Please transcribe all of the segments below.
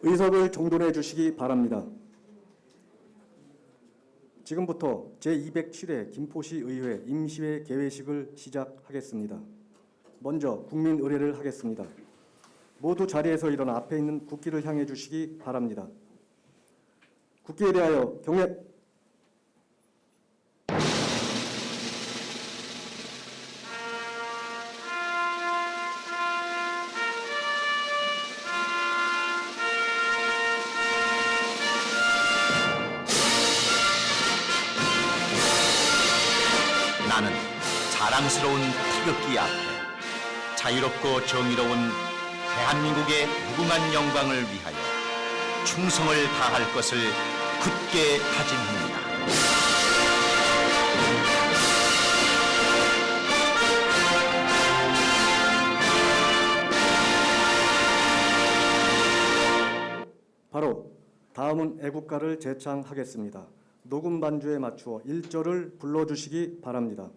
의석을 정돈해 주시기 바랍니다. 지금부터 제207회 김포시의회 임시회 개회식을 시작하겠습니다. 먼저 국민 의례를 하겠습니다. 모두 자리에서 일어나 앞에 있는 국기를 향해 주시기 바랍니다. 국기에 대하여 경례. 나는 자랑스러운 태극기 앞에 자유롭고 정의로운 대한민국의 무궁한 영광을 위하여 충성을 다할 것을 굳게 다짐합니다. 바로 다음은 애국가를 제창하겠습니다. 녹음 반주에 맞추어 1절을 불러주시기 바랍니다.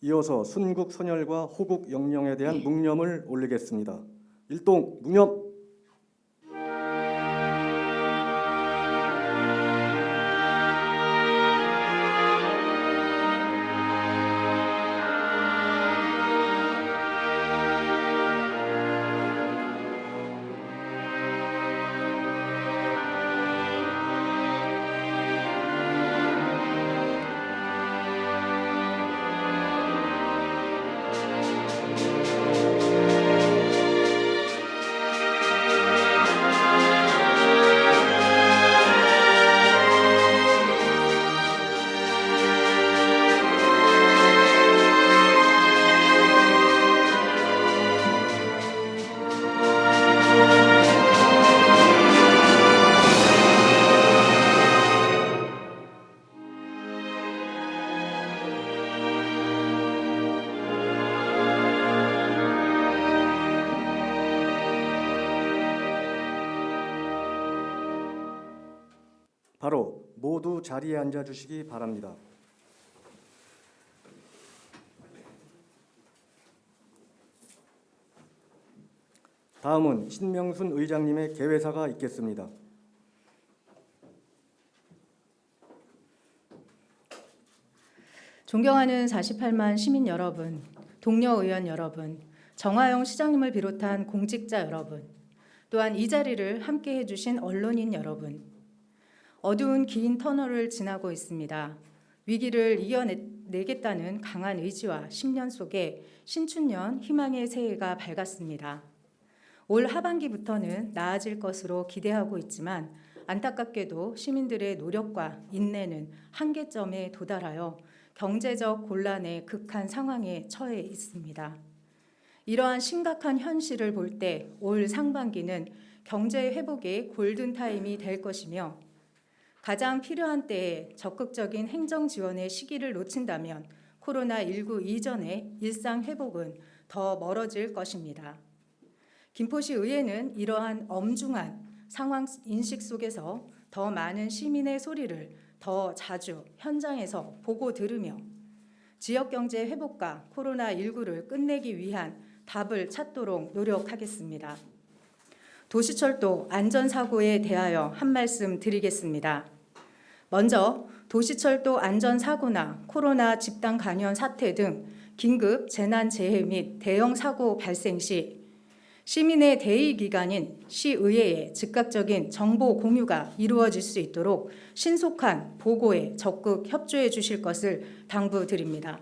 이어서 순국 선열과 호국 영령에 대한 묵념을 올리겠습니다. 일동 묵념. 바로 모두 자리에 앉아 주시기 바랍니다. 다음은 신명순 의장님의 개회사가 있겠습니다. 존경하는 48만 시민 여러분, 동료 의원 여러분, 정화영 시장님을 비롯한 공직자 여러분, 또한 이 자리를 함께해 주신 언론인 여러분, 어두운 긴 터널을 지나고 있습니다. 위기를 이겨내겠다는 강한 의지와 10년 속에 신춘년 희망의 새해가 밝았습니다. 올 하반기부터는 나아질 것으로 기대하고 있지만 안타깝게도 시민들의 노력과 인내는 한계점에 도달하여 경제적 곤란의 극한 상황에 처해 있습니다. 이러한 심각한 현실을 볼 때 올 상반기는 경제 회복의 골든타임이 될 것이며 가장 필요한 때에 적극적인 행정 지원의 시기를 놓친다면 코로나19 이전의 일상 회복은 더 멀어질 것입니다. 김포시 의회는 이러한 엄중한 상황 인식 속에서 더 많은 시민의 소리를 더 자주 현장에서 보고 들으며 지역경제 회복과 코로나19를 끝내기 위한 답을 찾도록 노력하겠습니다. 도시철도 안전사고에 대하여 한 말씀 드리겠습니다. 먼저 도시철도 안전사고나 코로나 집단 감염 사태 등 긴급 재난재해 및 대형 사고 발생 시 시민의 대의기관인 시의회의 즉각적인 정보 공유가 이루어질 수 있도록 신속한 보고에 적극 협조해 주실 것을 당부드립니다.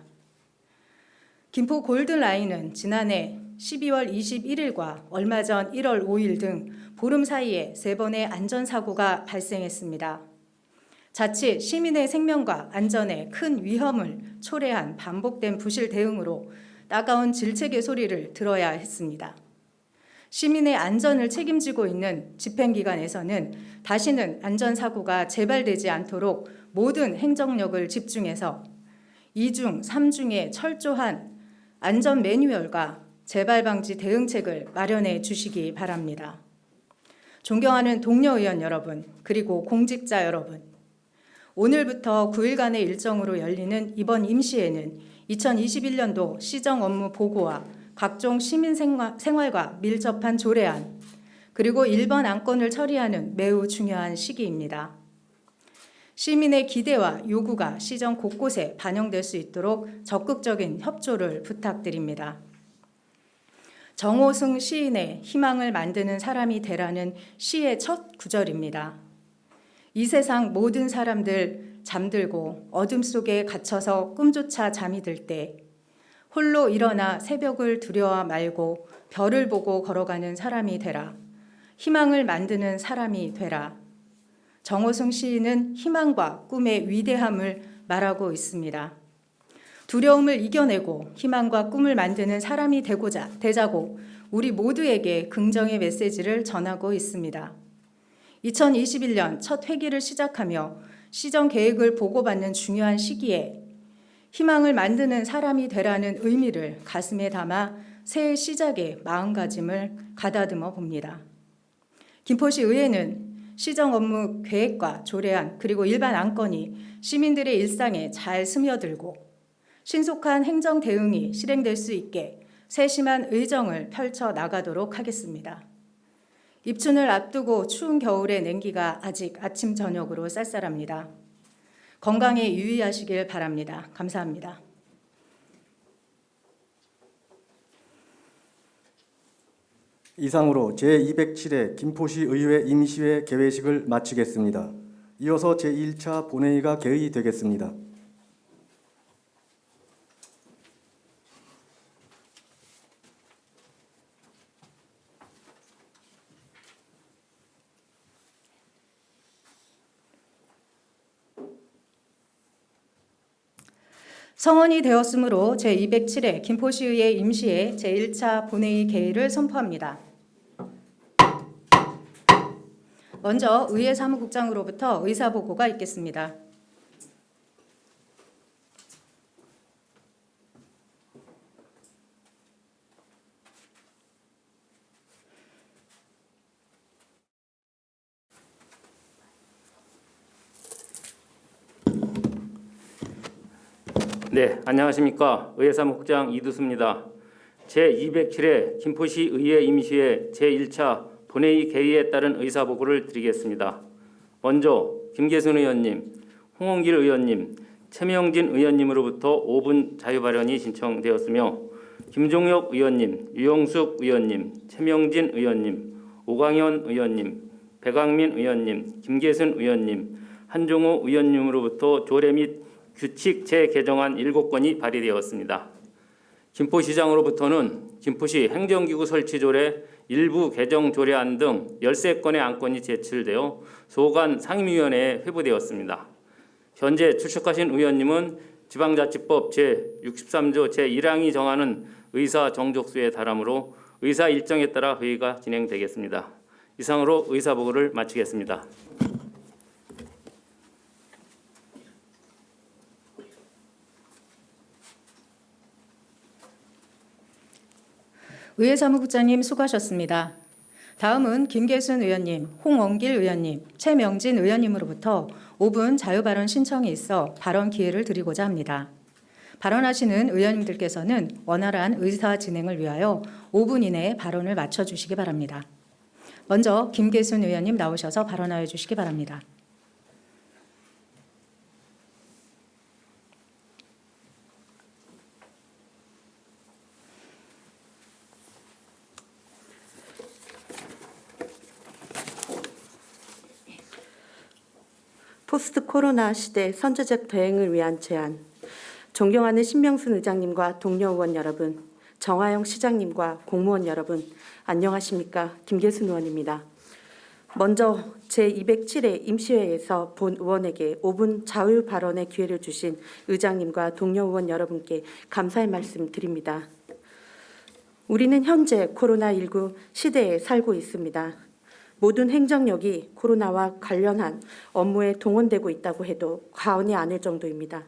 김포 골든라인은 지난해 12월 21일과 얼마 전 1월 5일 등 보름 사이에 3번의 안전사고가 발생했습니다. 자칫 시민의 생명과 안전에 큰 위험을 초래한 반복된 부실 대응으로 따가운 질책의 소리를 들어야 했습니다. 시민의 안전을 책임지고 있는 집행기관에서는 다시는 안전사고가 재발되지 않도록 모든 행정력을 집중해서 2중, 3중의 철저한 안전 매뉴얼과 재발 방지 대응책을 마련해 주시기 바랍니다. 존경하는 동료 의원 여러분, 그리고 공직자 여러분, 오늘부터 9일간의 일정으로 열리는 이번 임시회는 2021년도 시정 업무 보고와 각종 시민 생활과 밀접한 조례안, 그리고 일번 안건을 처리하는 매우 중요한 시기입니다. 시민의 기대와 요구가 시정 곳곳에 반영될 수 있도록 적극적인 협조를 부탁드립니다. 정호승 시인의 희망을 만드는 사람이 되라는 시의 첫 구절입니다. 이 세상 모든 사람들 잠들고 어둠 속에 갇혀서 꿈조차 잠이 들 때 홀로 일어나 새벽을 두려워 말고 별을 보고 걸어가는 사람이 되라. 희망을 만드는 사람이 되라. 정호승 시인은 희망과 꿈의 위대함을 말하고 있습니다. 두려움을 이겨내고 희망과 꿈을 만드는 사람이 되자고 우리 모두에게 긍정의 메시지를 전하고 있습니다. 2021년 첫 회기를 시작하며 시정 계획을 보고받는 중요한 시기에 희망을 만드는 사람이 되라는 의미를 가슴에 담아 새해 시작의 마음가짐을 가다듬어 봅니다. 김포시 의회는 시정 업무 계획과 조례안 그리고 일반 안건이 시민들의 일상에 잘 스며들고 신속한 행정 대응이 실행될 수 있게 세심한 의정을 펼쳐 나가도록 하겠습니다. 입춘을 앞두고 추운 겨울의 냉기가 아직 아침 저녁으로 쌀쌀합니다. 건강에 유의하시길 바랍니다. 감사합니다. 이상으로 제207회 김포시 의회 임시회 개회식을 마치겠습니다. 이어서 제1차 본회의가 개의되겠습니다. 성원이 되었으므로 제207회 김포시의회 임시회 제1차 본회의 개의를 선포합니다. 먼저 의회 사무국장으로부터 의사보고가 있겠습니다. 네, 안녕하십니까. 의회사무국장 이두수입니다. 제207회 김포시 의회 임시회 제1차 본회의 개의에 따른 의사보고를 드리겠습니다. 먼저 김계순 의원님, 홍원길 의원님, 최명진 의원님으로부터 5분 자유발언이 신청되었으며 김종혁 의원님, 유영숙 의원님, 최명진 의원님, 오광현 의원님, 백왕민 의원님, 김계순 의원님, 한종호 의원님으로부터 조례 및 규칙 재개정안 7건이 발의되었습니다. 김포시장으로부터는 김포시 행정기구 설치 조례 일부 개정 조례안 등 13건의 안건이 제출되어 소관 상임위원회에 회부되었습니다. 현재 출석하신 의원님은 지방자치법 제63조 제1항이 정하는 의사 정족수에 달하므로 의사 일정에 따라 회의가 진행되겠습니다. 이상으로 의사보고를 마치겠습니다. 의회사무국장님 수고하셨습니다. 다음은 김계순 의원님, 홍원길 의원님, 최명진 의원님으로부터 5분 자유발언 신청이 있어 발언 기회를 드리고자 합니다. 발언하시는 의원님들께서는 원활한 의사 진행을 위하여 5분 이내에 발언을 마쳐주시기 바랍니다. 먼저 김계순 의원님 나오셔서 발언하여 주시기 바랍니다. 포스트 코로나 시대 선제적 대응을 위한 제안. 존경하는 신명순 의장님과 동료 의원 여러분, 정화영 시장님과 공무원 여러분, 안녕하십니까? 김계순 의원입니다. 먼저 제207회 임시회에서 본 의원에게 5분 자유 발언의 기회를 주신 의장님과 동료 의원 여러분께 감사의 말씀 드립니다. 우리는 현재 코로나19 시대에 살고 있습니다. 모든 행정력이 코로나와 관련한 업무에 동원되고 있다고 해도 과언이 아닐 정도입니다.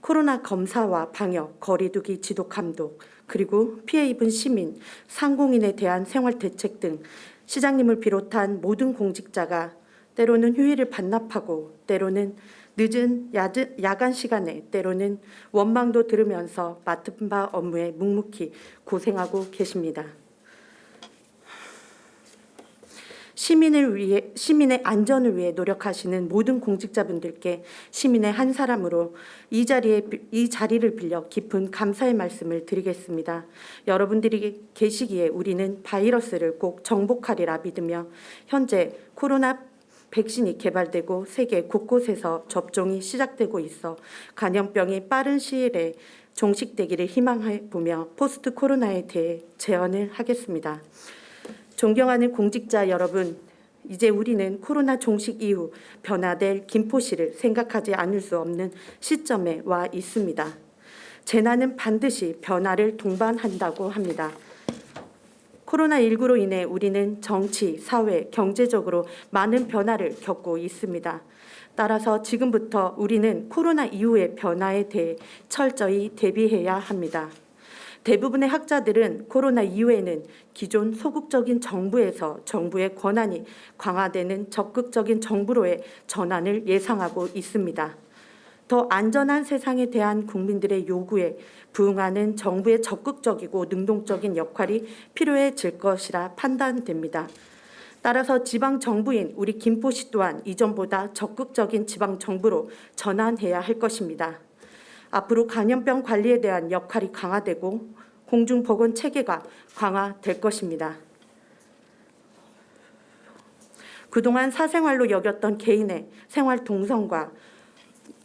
코로나 검사와 방역, 거리두기 지도 감독, 그리고 피해 입은 시민, 상공인에 대한 생활 대책 등 시장님을 비롯한 모든 공직자가 때로는 휴일을 반납하고 때로는 늦은 야간 시간에 때로는 원망도 들으면서 맡은 바 업무에 묵묵히 고생하고 계십니다. 시민의 안전을 위해 노력하시는 모든 공직자분들께 시민의 한 사람으로 이 자리를 빌려 깊은 감사의 말씀을 드리겠습니다. 여러분들이 계시기에 우리는 바이러스를 꼭 정복하리라 믿으며 현재 코로나 백신이 개발되고 세계 곳곳에서 접종이 시작되고 있어 감염병이 빠른 시일에 종식되기를 희망해 보며 포스트 코로나에 대해 제언을 하겠습니다. 존경하는 공직자 여러분, 이제 우리는 코로나 종식 이후 변화될 김포시를 생각하지 않을 수 없는 시점에 와 있습니다. 재난은 반드시 변화를 동반한다고 합니다. 코로나19로 인해 우리는 정치, 사회, 경제적으로 많은 변화를 겪고 있습니다. 따라서 지금부터 우리는 코로나 이후의 변화에 대해 철저히 대비해야 합니다. 대부분의 학자들은 코로나 이후에는 기존 소극적인 정부에서 정부의 권한이 강화되는 적극적인 정부로의 전환을 예상하고 있습니다. 더 안전한 세상에 대한 국민들의 요구에 부응하는 정부의 적극적이고 능동적인 역할이 필요해질 것이라 판단됩니다. 따라서 지방정부인 우리 김포시 또한 이전보다 적극적인 지방정부로 전환해야 할 것입니다. 앞으로 감염병 관리에 대한 역할이 강화되고 공중보건 체계가 강화될 것입니다. 그동안 사생활로 여겼던 개인의 생활 동선과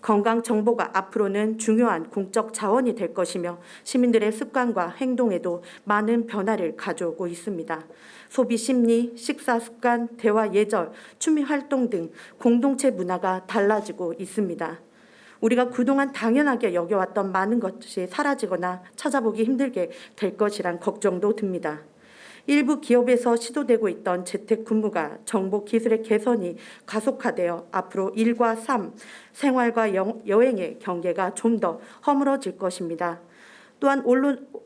건강 정보가 앞으로는 중요한 공적 자원이 될 것이며 시민들의 습관과 행동에도 많은 변화를 가져오고 있습니다. 소비 심리, 식사 습관, 대화 예절, 취미 활동 등 공동체 문화가 달라지고 있습니다. 우리가 그동안 당연하게 여겨왔던 많은 것이 사라지거나 찾아보기 힘들게 될 것이란 걱정도 듭니다. 일부 기업에서 시도되고 있던 재택근무가 정보 기술의 개선이 가속화되어 앞으로 일과 삶, 생활과 여행의 경계가 좀 더 허물어질 것입니다. 또한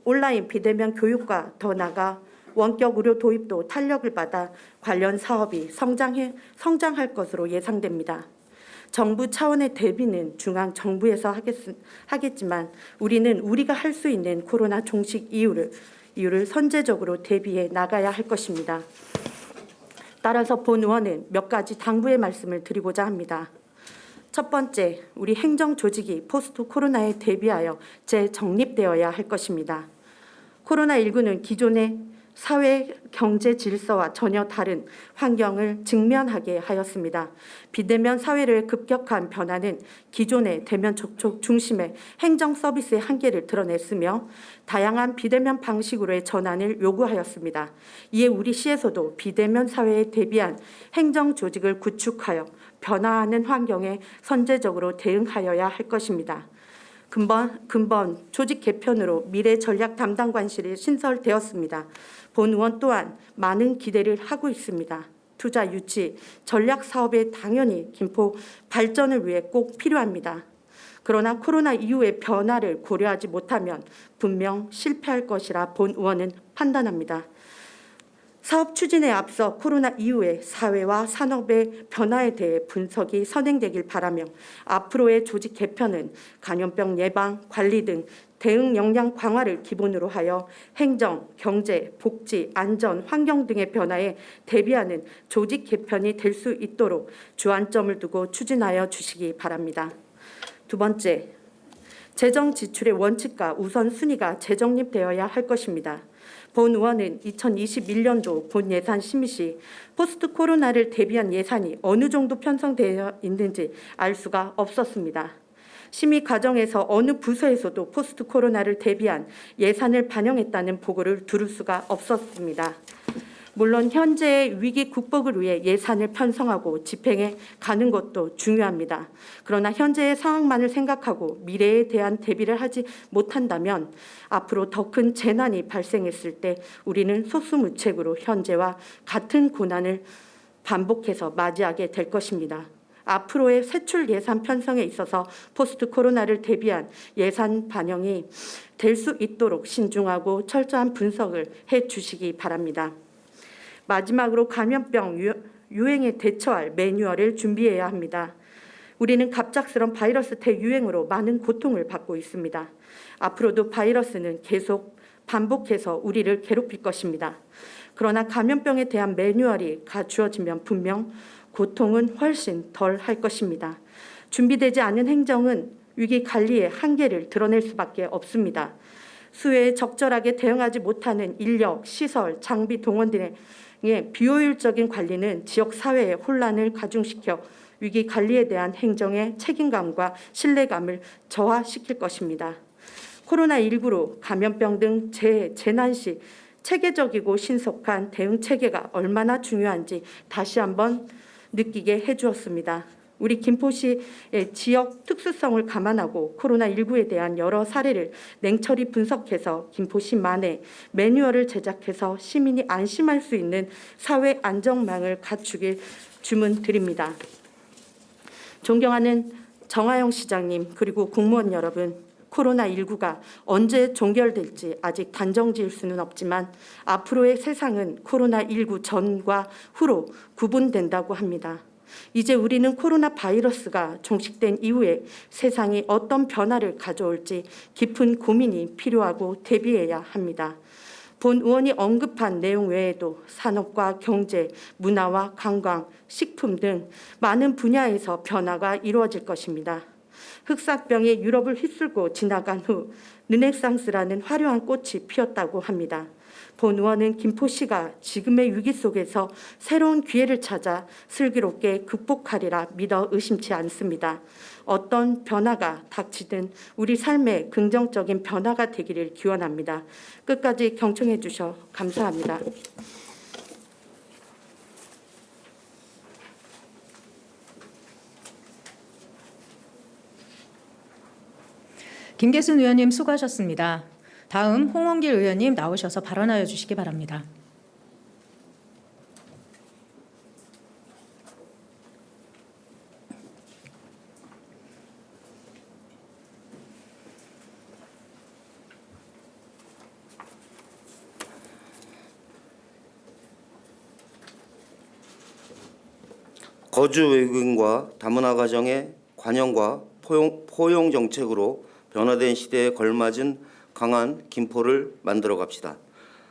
온라인 비대면 교육과 더 나아가 원격 의료 도입도 탄력을 받아 관련 사업이 성장할 것으로 예상됩니다. 정부 차원의 대비는 중앙 정부에서 하겠지만 우리는 우리가 할 수 있는 코로나 종식 이유를 선제적으로 대비해 나가야 할 것입니다. 따라서 본 의원은 몇 가지 당부의 말씀을 드리고자 합니다. 첫 번째, 우리 행정 조직이 포스트 코로나에 대비하여 재정립되어야 할 것입니다. 코로나19는 기존의 사회 경제 질서와 전혀 다른 환경을 직면하게 하였습니다. 비대면 사회의 급격한 변화는 기존의 대면 접촉 중심의 행정 서비스의 한계를 드러냈으며 다양한 비대면 방식으로의 전환을 요구하였습니다. 이에 우리 시에서도 비대면 사회에 대비한 행정 조직을 구축하여 변화하는 환경에 선제적으로 대응하여야 할 것입니다. 근본 조직 개편으로 미래 전략 담당관실이 신설되었습니다. 본 의원 또한 많은 기대를 하고 있습니다. 투자 유치, 전략 사업에 당연히 김포 발전을 위해 꼭 필요합니다. 그러나 코로나 이후의 변화를 고려하지 못하면 분명 실패할 것이라 본 의원은 판단합니다. 사업 추진에 앞서 코로나 이후의 사회와 산업의 변화에 대해 분석이 선행되길 바라며 앞으로의 조직 개편은 감염병 예방, 관리 등 대응 역량 강화를 기본으로 하여 행정, 경제, 복지, 안전, 환경 등의 변화에 대비하는 조직 개편이 될 수 있도록 주안점을 두고 추진하여 주시기 바랍니다. 두 번째, 재정 지출의 원칙과 우선순위가 재정립되어야 할 것입니다. 본 의원은 2021년도 본 예산 심의 시 포스트 코로나를 대비한 예산이 어느 정도 편성되어 있는지 알 수가 없었습니다. 심의 과정에서 어느 부서에서도 포스트 코로나를 대비한 예산을 반영했다는 보고를 들을 수가 없었습니다. 물론 현재의 위기 극복을 위해 예산을 편성하고 집행해 가는 것도 중요합니다. 그러나 현재의 상황만을 생각하고 미래에 대한 대비를 하지 못한다면 앞으로 더 큰 재난이 발생했을 때 우리는 속수무책으로 현재와 같은 고난을 반복해서 맞이하게 될 것입니다. 앞으로의 세출 예산 편성에 있어서 포스트 코로나를 대비한 예산 반영이 될 수 있도록 신중하고 철저한 분석을 해 주시기 바랍니다. 마지막으로 감염병 유행에 대처할 매뉴얼을 준비해야 합니다. 우리는 갑작스런 바이러스 대유행으로 많은 고통을 받고 있습니다. 앞으로도 바이러스는 계속 반복해서 우리를 괴롭힐 것입니다. 그러나 감염병에 대한 매뉴얼이 갖추어지면 분명 고통은 훨씬 덜 할 것입니다. 준비되지 않은 행정은 위기 관리의 한계를 드러낼 수밖에 없습니다. 수해에 적절하게 대응하지 못하는 인력, 시설, 장비 동원 등의 비효율적인 관리는 지역 사회의 혼란을 가중시켜 위기 관리에 대한 행정의 책임감과 신뢰감을 저하시킬 것입니다. 코로나19로 감염병 등 재난 시 체계적이고 신속한 대응 체계가 얼마나 중요한지 다시 한번 느끼게 해주었습니다. 우리 김포시의 지역 특수성을 감안하고 코로나19에 대한 여러 사례를 냉철히 분석해서 김포시만의 매뉴얼을 제작해서 시민이 안심할 수 있는 사회 안정망을 갖추길 주문드립니다. 존경하는 정하영 시장님 그리고 공무원 여러분, 코로나19가 언제 종결될지 아직 단정 지을 수는 없지만 앞으로의 세상은 코로나19 전과 후로 구분된다고 합니다. 이제 우리는 코로나 바이러스가 종식된 이후에 세상이 어떤 변화를 가져올지 깊은 고민이 필요하고 대비해야 합니다. 본 의원이 언급한 내용 외에도 산업과 경제, 문화와 관광, 식품 등 많은 분야에서 변화가 이루어질 것입니다. 흑사병이 유럽을 휩쓸고 지나간 후 르네상스라는 화려한 꽃이 피었다고 합니다. 본 의원은 김포시가 지금의 위기 속에서 새로운 기회를 찾아 슬기롭게 극복하리라 믿어 의심치 않습니다. 어떤 변화가 닥치든 우리 삶에 긍정적인 변화가 되기를 기원합니다. 끝까지 경청해 주셔 감사합니다. 김계순 의원님 수고하셨습니다. 다음 홍원길 의원님 나오셔서 발언하여 주시기 바랍니다. 거주 외국인과 다문화 가정의 관영과 포용 정책으로 변화된 시대에 걸맞은 강한 김포를 만들어 갑시다.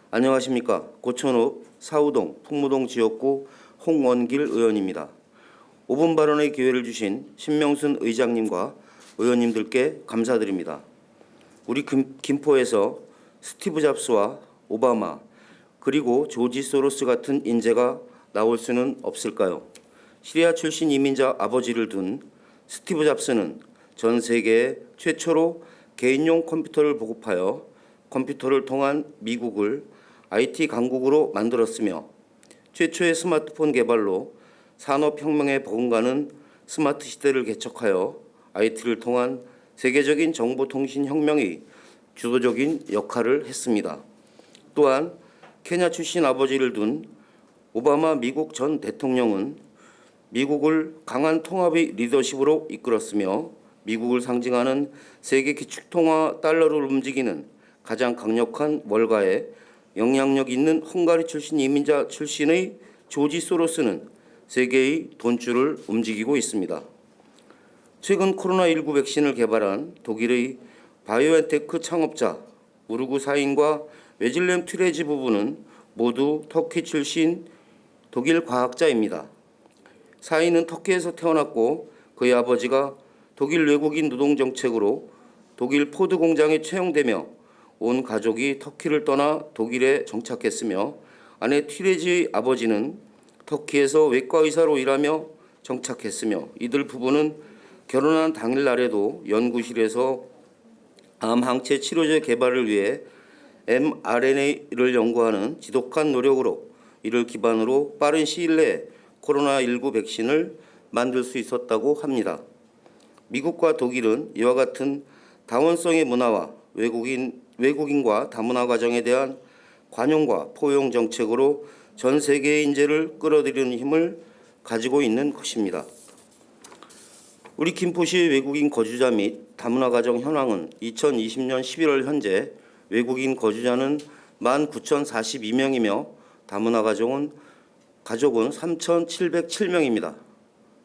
안녕하십니까. 고천읍 사우동 풍무동 지역구 홍원길 의원입니다. 5분 발언의 기회를 주신 신명순 의장님과 의원님들께 감사드립니다. 우리 김포에서 스티브 잡스와 오바마 그리고 조지 소로스 같은 인재가 나올 수는 없을까요? 시리아 출신 이민자 아버지를 둔 스티브 잡스는 전 세계 최초로 개인용 컴퓨터를 보급하여 컴퓨터를 통한 미국을 IT 강국으로 만들었으며 최초의 스마트폰 개발로 산업혁명에 버금가는 스마트 시대를 개척하여 IT를 통한 세계적인 정보통신혁명의 주도적인 역할을 했습니다. 또한 케냐 출신 아버지를 둔 오바마 미국 전 대통령은 미국을 강한 통합의 리더십으로 이끌었으며 미국을 상징하는 세계 기축통화 달러를 움직이는 가장 강력한 월가에 영향력 있는 헝가리 출신 이민자 출신의 조지 소로스는 세계의 돈줄을 움직이고 있습니다. 최근 코로나19 백신을 개발한 독일의 바이오엔테크 창업자 우르구 사인과 웨질렘 튜레지 부부는 모두 터키 출신 독일 과학자입니다. 사인은 터키에서 태어났고 그의 아버지가 독일 외국인 노동 정책으로 독일 포드 공장에 채용되며 온 가족이 터키를 떠나 독일에 정착했으며 아내 튀레지의 아버지는 터키에서 외과 의사로 일하며 정착했으며 이들 부부는 결혼한 당일날에도 연구실에서 암 항체 치료제 개발을 위해 mRNA를 연구하는 지독한 노력으로 이를 기반으로 빠른 시일 내에 코로나19 백신을 만들 수 있었다고 합니다. 미국과 독일은 이와 같은 다원성의 문화와 외국인과 다문화 가정에 대한 관용과 포용 정책으로 전 세계의 인재를 끌어들이는 힘을 가지고 있는 것입니다. 우리 김포시 외국인 거주자 및 다문화 가정 현황은 2020년 11월 현재 외국인 거주자는 19,042명이며 다문화 가족은 3,707명입니다.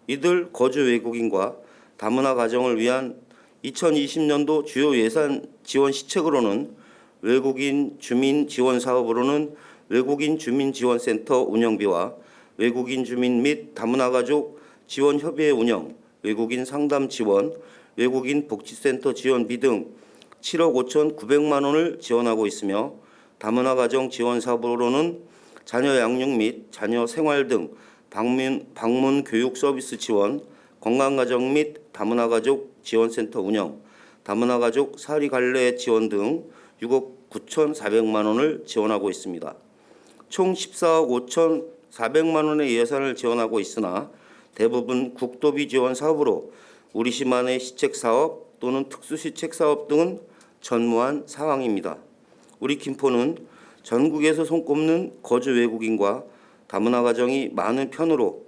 이들 거주 외국인과 다문화 가정을 위한 2020년도 주요 예산 지원 시책으로는 외국인 주민 지원 사업으로는 외국인 주민 지원센터 운영비와 외국인 주민 및 다문화 가족 지원 협의회 운영, 외국인 상담 지원, 외국인 복지센터 지원비 등 7억 5,900만 원을 지원하고 있으며 다문화 가정 지원 사업으로는 자녀 양육 및 자녀 생활 등 방문 교육 서비스 지원, 건강가정 및 다문화 가족 지원센터 운영, 다문화 가족 사리 갈래 지원 등 6억 9,400만 원을 지원하고 있습니다. 총 14억 5,400만 원의 예산을 지원하고 있으나 대부분 국도비 지원 사업으로 우리 시만의 시책 사업 또는 특수시책 사업 등은 전무한 상황입니다. 우리 김포는 전국에서 손꼽는 거주 외국인과 다문화 가정이 많은 편으로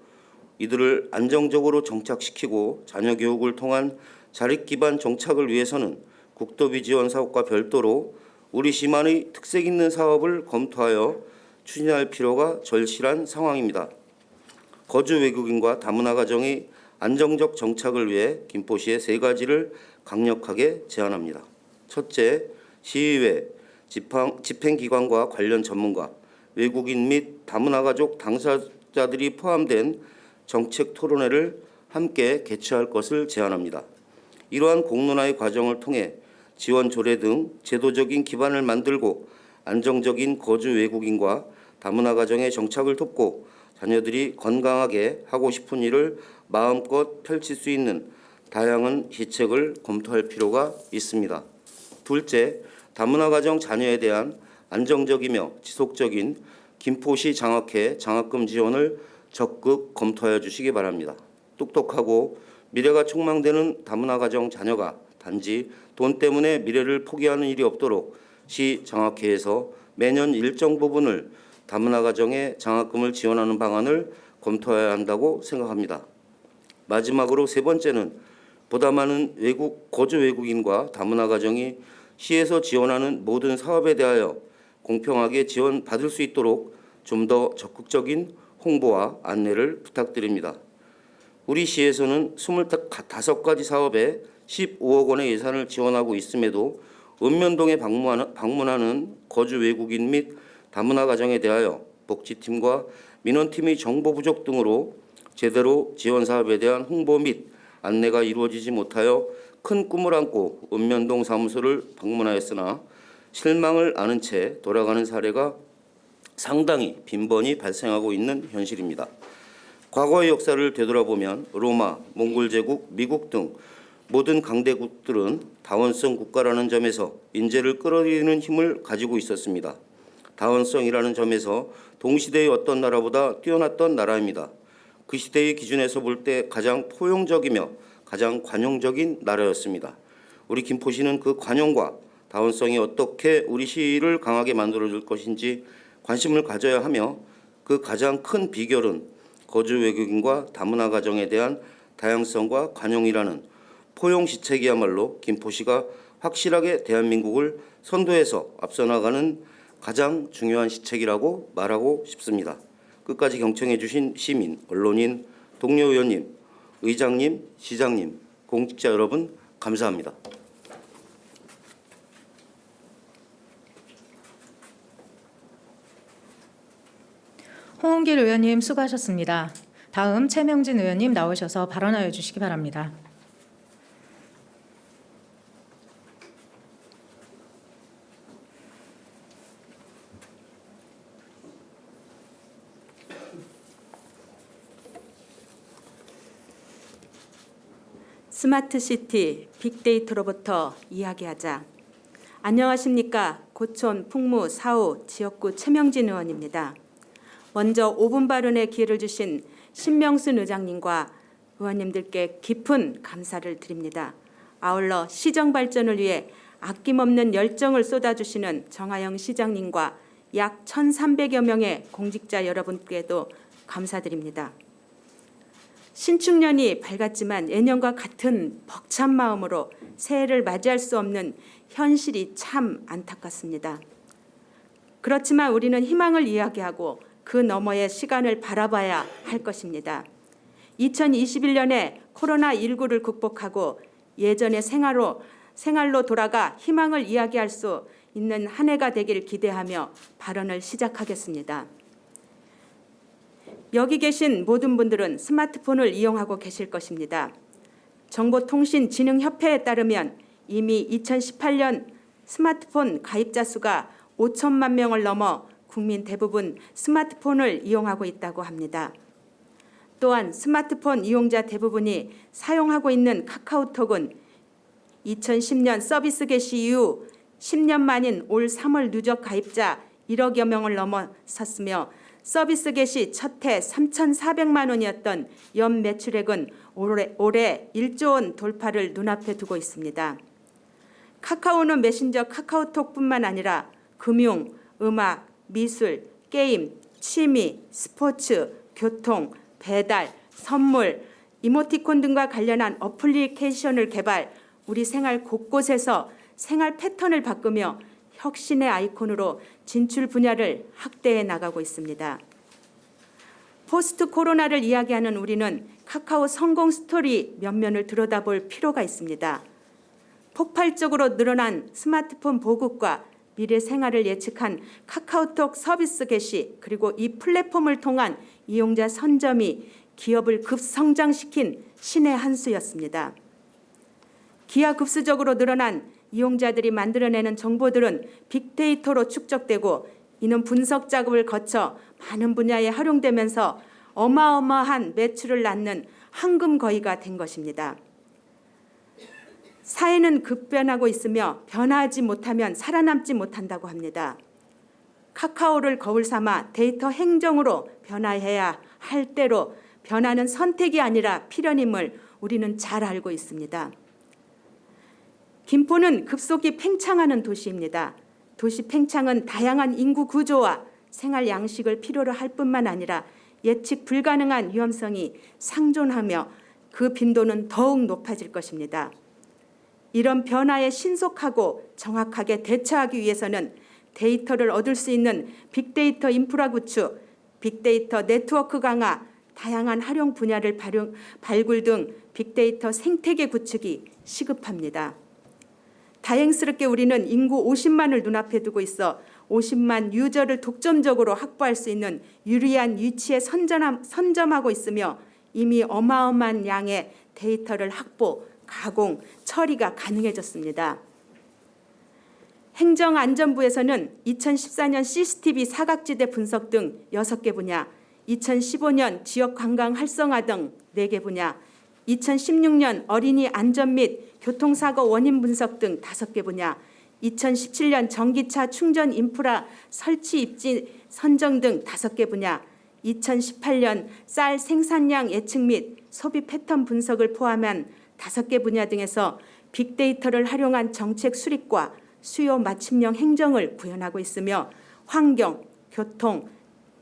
이들을 안정적으로 정착시키고 자녀 교육을 통한 자립 기반 정착을 위해서는 국도비 지원 사업과 별도로 우리 시만의 특색 있는 사업을 검토하여 추진할 필요가 절실한 상황입니다. 거주 외국인과 다문화 가정의 안정적 정착을 위해 김포시에 세 가지를 강력하게 제안합니다. 첫째, 시의회, 집행기관과 관련 전문가, 외국인 및 다문화 가족 당사자들이 포함된 정책 토론회를 함께 개최할 것을 제안합니다. 이러한 공론화의 과정을 통해 지원 조례 등 제도적인 기반을 만들고 안정적인 거주 외국인과 다문화 가정의 정착을 돕고 자녀들이 건강하게 하고 싶은 일을 마음껏 펼칠 수 있는 다양한 시책을 검토할 필요가 있습니다. 둘째, 다문화 가정 자녀에 대한 안정적이며 지속적인 김포시 장학회 장학금 지원을 적극 검토하여 주시기 바랍니다. 똑똑하고 미래가 촉망되는 다문화 가정 자녀가 단지 돈 때문에 미래를 포기하는 일이 없도록 시 장학회에서 매년 일정 부분을 다문화 가정에 장학금을 지원하는 방안을 검토해야 한다고 생각합니다. 마지막으로 세 번째는 보다 많은 거주 외국인과 다문화 가정이 시에서 지원하는 모든 사업에 대하여 공평하게 지원받을 수 있도록 좀 더 적극적인 홍보와 안내를 부탁드립니다. 우리 시에서는 25가지 사업에 15억 원의 예산을 지원하고 있음에도 읍면동에 방문하는 거주 외국인 및 다문화 가정에 대하여 복지팀과 민원팀의 정보 부족 등으로 제대로 지원 사업에 대한 홍보 및 안내가 이루어지지 못하여 큰 꿈을 안고 읍면동 사무소를 방문하였으나 실망을 아는 채 돌아가는 사례가 상당히 빈번히 발생하고 있는 현실입니다. 과거의 역사를 되돌아보면 로마, 몽골 제국, 미국 등 모든 강대국들은 다원성 국가라는 점에서 인재를 끌어들이는 힘을 가지고 있었습니다. 다원성이라는 점에서 동시대의 어떤 나라보다 뛰어났던 나라입니다. 그 시대의 기준에서 볼 때 가장 포용적이며 가장 관용적인 나라였습니다. 우리 김포시는 그 관용과 다원성이 어떻게 우리 시를 강하게 만들어줄 것인지 관심을 가져야 하며 그 가장 큰 비결은 거주 외국인과 다문화 가정에 대한 다양성과 관용이라는 포용 시책이야말로 김포시가 확실하게 대한민국을 선도해서 앞서 나가는 가장 중요한 시책이라고 말하고 싶습니다. 끝까지 경청해 주신 시민, 언론인, 동료 의원님, 의장님, 시장님, 공직자 여러분 감사합니다. 홍은길 의원님 수고하셨습니다. 다음 최명진 의원님 나오셔서 발언하여 주시기 바랍니다. 스마트시티 빅데이터로부터 이야기하자. 안녕하십니까. 고촌, 풍무, 사호 지역구 최명진 의원입니다. 먼저 5분 발언의 기회를 주신 신명순 의장님과 의원님들께 깊은 감사를 드립니다. 아울러 시정 발전을 위해 아낌없는 열정을 쏟아주시는 정하영 시장님과 약 1,300여 명의 공직자 여러분께도 감사드립니다. 신축년이 밝았지만 예년과 같은 벅찬 마음으로 새해를 맞이할 수 없는 현실이 참 안타깝습니다. 그렇지만 우리는 희망을 이야기하고 그 너머의 시간을 바라봐야 할 것입니다. 2021년에 코로나19를 극복하고 예전의 생활로 돌아가 희망을 이야기할 수 있는 한 해가 되길 기대하며 발언을 시작하겠습니다. 여기 계신 모든 분들은 스마트폰을 이용하고 계실 것입니다. 정보통신진흥협회에 따르면 이미 2018년 스마트폰 가입자 수가 5천만 명을 넘어 국민 대부분 스마트폰을 이용하고 있다고 합니다. 또한 스마트폰 이용자 대부분이 사용하고 있는 카카오톡은 2010년 서비스 개시 이후 10년 만인 올 3월 누적 가입자 1억여 명을 넘어섰으며 서비스 개시 첫 해 3,400만 원이었던 연 매출액은 올해 1조 원 돌파를 눈앞에 두고 있습니다. 카카오는 메신저 카카오톡뿐만 아니라 금융, 음악, 미술, 게임, 취미, 스포츠, 교통, 배달, 선물, 이모티콘 등과 관련한 어플리케이션을 개발, 우리 생활 곳곳에서 생활 패턴을 바꾸며 혁신의 아이콘으로 진출 분야를 확대해 나가고 있습니다. 포스트 코로나를 이야기하는 우리는 카카오 성공 스토리 면면을 들여다볼 필요가 있습니다. 폭발적으로 늘어난 스마트폰 보급과 미래 생활을 예측한 카카오톡 서비스 개시 그리고 이 플랫폼을 통한 이용자 선점이 기업을 급성장시킨 신의 한 수였습니다. 기하급수적으로 늘어난 이용자들이 만들어내는 정보들은 빅데이터로 축적되고 이는 분석 작업을 거쳐 많은 분야에 활용되면서 어마어마한 매출을 낳는 황금거위가 된 것입니다. 사회는 급변하고 있으며 변화하지 못하면 살아남지 못한다고 합니다. 카카오를 거울 삼아 데이터 행정으로 변화해야 할 때로 변화는 선택이 아니라 필연임을 우리는 잘 알고 있습니다. 김포는 급속히 팽창하는 도시입니다. 도시 팽창은 다양한 인구 구조와 생활 양식을 필요로 할 뿐만 아니라 예측 불가능한 위험성이 상존하며 그 빈도는 더욱 높아질 것입니다. 이런 변화에 신속하고 정확하게 대처하기 위해서는 데이터를 얻을 수 있는 빅데이터 인프라 구축, 빅데이터 네트워크 강화, 다양한 활용 분야를 발굴 등 빅데이터 생태계 구축이 시급합니다. 다행스럽게 우리는 인구 50만을 눈앞에 두고 있어 50만 유저를 독점적으로 확보할 수 있는 유리한 위치에 선점하고 있으며 이미 어마어마한 양의 데이터를 확보, 가공, 처리가 가능해졌습니다. 행정안전부에서는 2014년 CCTV 사각지대 분석 등 6개 분야, 2015년 지역관광 활성화 등 4개 분야, 2016년 어린이 안전 및 교통사고 원인 분석 등 5개 분야, 2017년 전기차 충전 인프라 설치 입지 선정 등 5개 분야, 2018년 쌀 생산량 예측 및 소비 패턴 분석을 포함한 5개 분야 등에서 빅데이터를 활용한 정책 수립과 수요 맞춤형 행정을 구현하고 있으며 환경, 교통,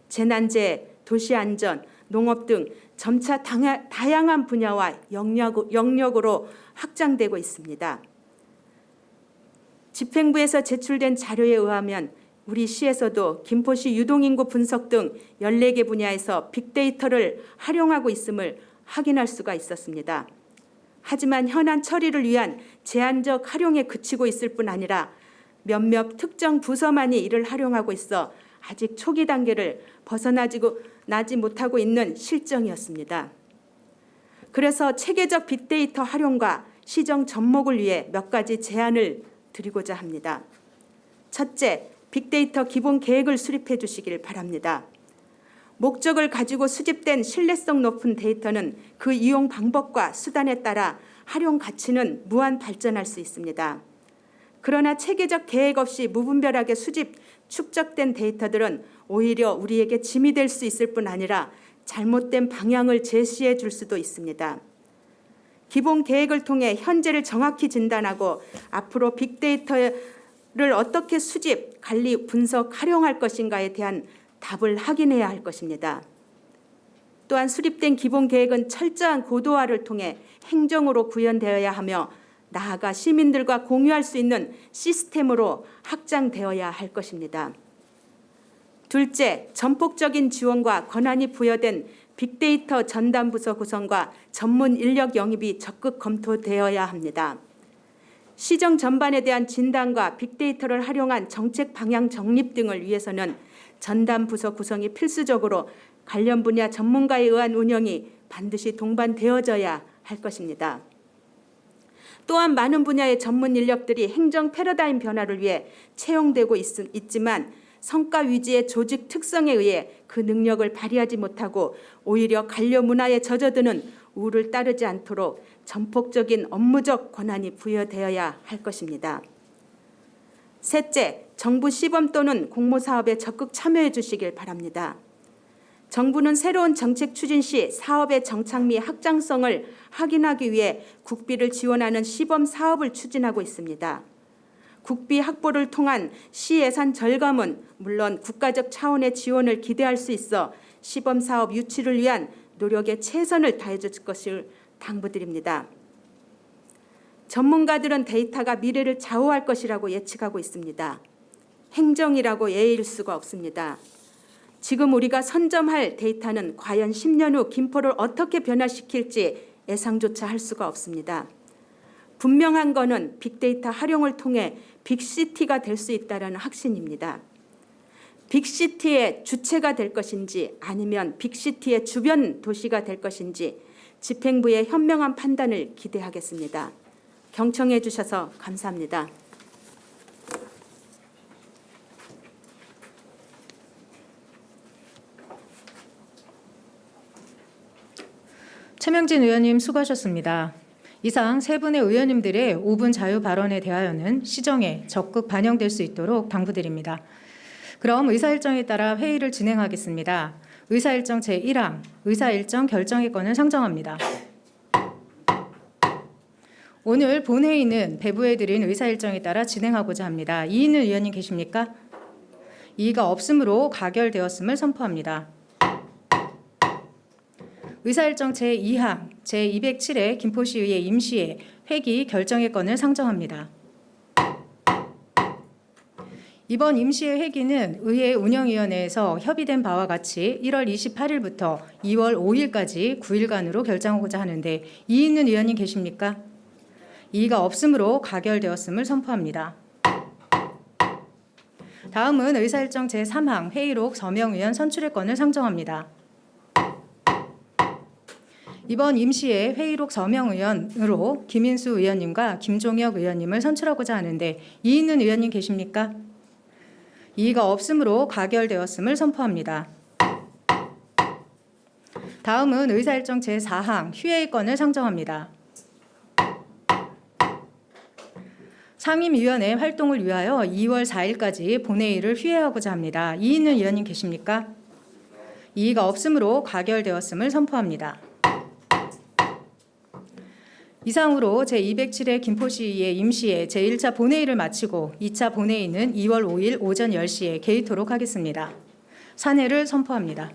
재난재해, 도시안전, 농업 등 점차 다양한 분야와 영역으로 확장되고 있습니다. 집행부에서 제출된 자료에 의하면 우리 시에서도 김포시 유동인구 분석 등 14개 분야에서 빅데이터를 활용하고 있음을 확인할 수가 있었습니다. 하지만 현안 처리를 위한 제한적 활용에 그치고 있을 뿐 아니라 몇몇 특정 부서만이 이를 활용하고 있어 아직 초기 단계를 벗어나지 못하고 있는 실정이었습니다. 그래서 체계적 빅데이터 활용과 시정 접목을 위해 몇 가지 제안을 드리고자 합니다. 첫째, 빅데이터 기본 계획을 수립해 주시길 바랍니다. 목적을 가지고 수집된 신뢰성 높은 데이터는 그 이용 방법과 수단에 따라 활용 가치는 무한 발전할 수 있습니다. 그러나 체계적 계획 없이 무분별하게 수집, 축적된 데이터들은 오히려 우리에게 짐이 될 수 있을 뿐 아니라 잘못된 방향을 제시해 줄 수도 있습니다. 기본 계획을 통해 현재를 정확히 진단하고 앞으로 빅데이터를 어떻게 수집, 관리, 분석, 활용할 것인가에 대한 답을 확인해야 할 것입니다. 또한 수립된 기본 계획은 철저한 고도화를 통해 행정으로 구현되어야 하며 나아가 시민들과 공유할 수 있는 시스템으로 확장되어야 할 것입니다. 둘째, 전폭적인 지원과 권한이 부여된 빅데이터 전담부서 구성과 전문 인력 영입이 적극 검토되어야 합니다. 시정 전반에 대한 진단과 빅데이터를 활용한 정책 방향 정립 등을 위해서는 전담부서 구성이 필수적으로 관련 분야 전문가에 의한 운영이 반드시 동반되어져야 할 것입니다. 또한 많은 분야의 전문 인력들이 행정 패러다임 변화를 위해 채용되고 있지만 성과 위주의 조직 특성에 의해 그 능력을 발휘하지 못하고 오히려 관료 문화에 젖어드는 우를 따르지 않도록 전폭적인 업무적 권한이 부여되어야 할 것입니다. 셋째, 정부 시범 또는 공모사업에 적극 참여해 주시길 바랍니다. 정부는 새로운 정책 추진 시 사업의 정착 및 확장성을 확인하기 위해 국비를 지원하는 시범 사업을 추진하고 있습니다. 국비 확보를 통한 시 예산 절감은 물론 국가적 차원의 지원을 기대할 수 있어 시범 사업 유치를 위한 노력에 최선을 다해 줄 것을 당부드립니다. 전문가들은 데이터가 미래를 좌우할 것이라고 예측하고 있습니다. 행정이라고 예일 수가 없습니다. 지금 우리가 선점할 데이터는 과연 10년 후 김포를 어떻게 변화시킬지 예상조차 할 수가 없습니다. 분명한 것은 빅데이터 활용을 통해 빅시티가 될 수 있다는 확신입니다. 빅시티의 주체가 될 것인지 아니면 빅시티의 주변 도시가 될 것인지 집행부의 현명한 판단을 기대하겠습니다. 경청해 주셔서 감사합니다. 최명진 의원님 수고하셨습니다. 이상 세 분의 의원님들의 5분 자유 발언에 대하여는 시정에 적극 반영될 수 있도록 당부드립니다. 그럼 의사일정에 따라 회의를 진행하겠습니다. 의사일정 제1항, 의사일정 결정의 건을 상정합니다. 오늘 본회의는 배부해드린 의사일정에 따라 진행하고자 합니다. 이의 있는 의원님 계십니까? 이의가 없으므로 가결되었음을 선포합니다. 의사일정 제2항, 제207회 김포시의회 임시회 회기 결정의 건을 상정합니다. 이번 임시회 회기는 의회 운영위원회에서 협의된 바와 같이 1월 28일부터 2월 5일까지 9일간으로 결정하고자 하는데 이의 있는 의원님 계십니까? 이의가 없으므로 가결되었음을 선포합니다. 다음은 의사일정 제3항 회의록 서명의원 선출의 건을 상정합니다. 이번 임시회 회의록 서명의원으로 김인수 의원님과 김종혁 의원님을 선출하고자 하는데 이의 있는 의원님 계십니까? 이의가 없으므로 가결되었음을 선포합니다. 다음은 의사일정 제4항 휴회의 건을 상정합니다. 상임위원회 활동을 위하여 2월 4일까지 본회의를 휴회하고자 합니다. 이의 있는 의원님 계십니까? 이의가 없으므로 가결되었음을 선포합니다. 이상으로 제207회 김포시의회 임시회 제1차 본회의를 마치고 2차 본회의는 2월 5일 오전 10시에 개의토록 하겠습니다. 산회를 선포합니다.